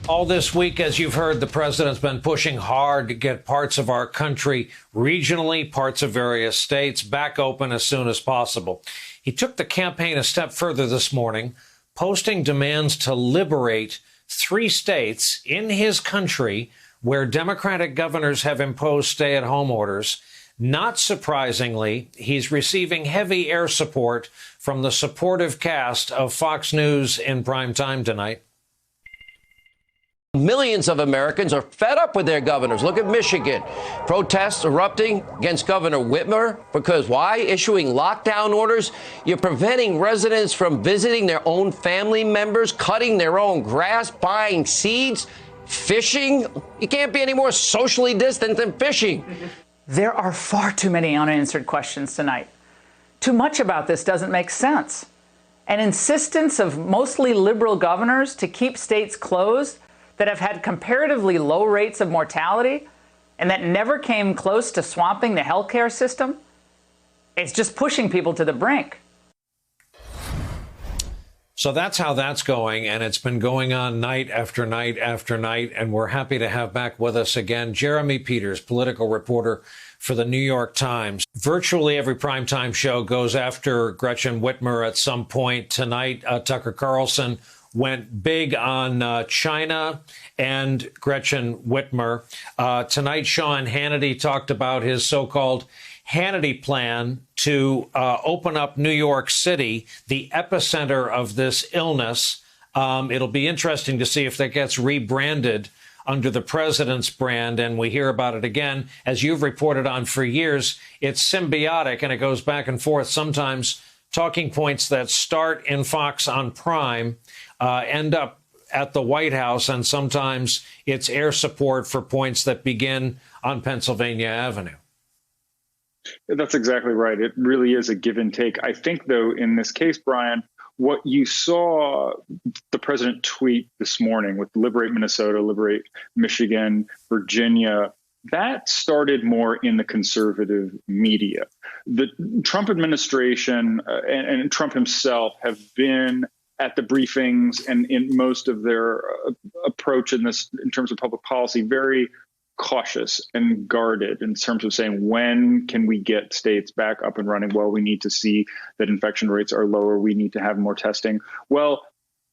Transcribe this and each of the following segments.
All this week, as you've heard, the president's been pushing hard to get parts of our country regionally, parts of various states back open as soon as possible. He took the campaign a step further this morning, posting demands to liberate 3 states in his country where Democratic governors have imposed stay-at-home orders. Not surprisingly, he's receiving heavy air support from the supportive cast of Fox News in prime time tonight. Millions of Americans are fed up with their governors. Look at Michigan. Protests erupting against Governor Whitmer. Because why? Issuing lockdown orders. You're preventing residents from visiting their own family members, cutting their own grass, buying seeds, fishing. You can't be any more socially distant than fishing. There are far too many unanswered questions tonight. Too much about this doesn't make sense. An insistence of mostly liberal governors to keep states closed that have had comparatively low rates of mortality and that never came close to swamping the healthcare system, it's just pushing people to the brink. So that's how that's going, and it's been going on night after night after night, and we're happy to have back with us again Jeremy Peters, political reporter for the New York Times. Virtually every primetime show goes after Gretchen Whitmer at some point. Tonight, Tucker Carlson went big on China and Gretchen Whitmer. Tonight, Sean Hannity talked about his so-called Hannity plan to open up New York City, the epicenter of this illness. It'll be interesting to see if that gets rebranded under the president's brand, and we hear about it again. As you've reported on for years, it's symbiotic, and it goes back and forth. Sometimes talking points that start in Fox on Prime end up at the White House, and sometimes it's air support for points that begin on Pennsylvania Avenue. That's exactly right. It really is a give and take. I think, though, in this case, Brian, what you saw the president tweet this morning with Liberate Minnesota, Liberate Michigan, Virginia, that started more in the conservative media. The Trump administration and Trump himself have been at the briefings and in most of their approach in terms of public policy, very cautious and guarded in terms of saying, when can we get states back up and running? Well, we need to see that infection rates are lower. We need to have more testing. Well,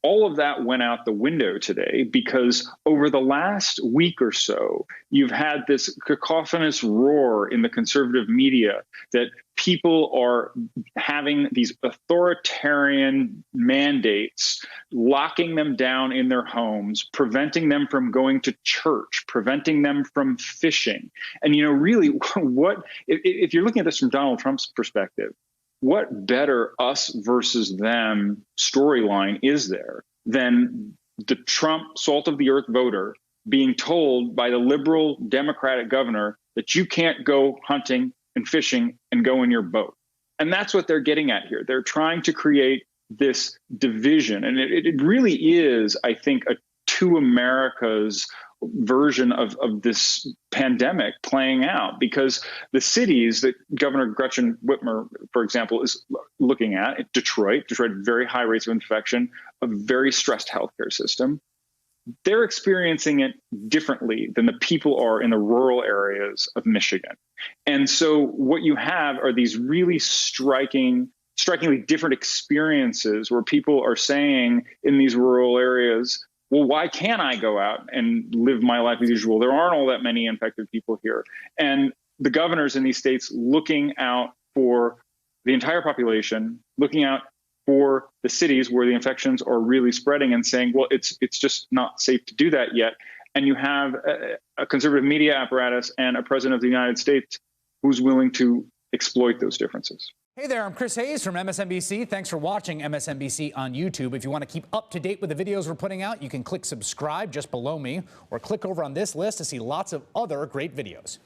all of that went out the window today because over the last week or so, you've had this cacophonous roar in the conservative media that people are having these authoritarian mandates, locking them down in their homes, preventing them from going to church, preventing them from fishing. And, you know, really, what if you're looking at this from Donald Trump's perspective, what better us versus them storyline is there than the Trump salt of the earth voter being told by the liberal Democratic governor that you can't go hunting and fishing and go in your boat? And that's what they're getting at here. They're trying to create this division. And it really is, I think, a two Americas version of this pandemic playing out, because the cities that Governor Gretchen Whitmer, for example, is looking at, Detroit, very high rates of infection, a very stressed healthcare system. They're experiencing it differently than the people are in the rural areas of Michigan. And so what you have are these really strikingly different experiences where people are saying in these rural areas, well, why can't I go out and live my life as usual? There aren't all that many infected people here. And the governors in these states looking out for the entire population, looking out for the cities where the infections are really spreading and saying, well, it's just not safe to do that yet. And you have a conservative media apparatus and a president of the United States who's willing to exploit those differences. Hey there, I'm Chris Hayes from MSNBC. Thanks for watching MSNBC on YouTube. If you want to keep up to date with the videos we're putting out, you can click subscribe just below me or click over on this list to see lots of other great videos.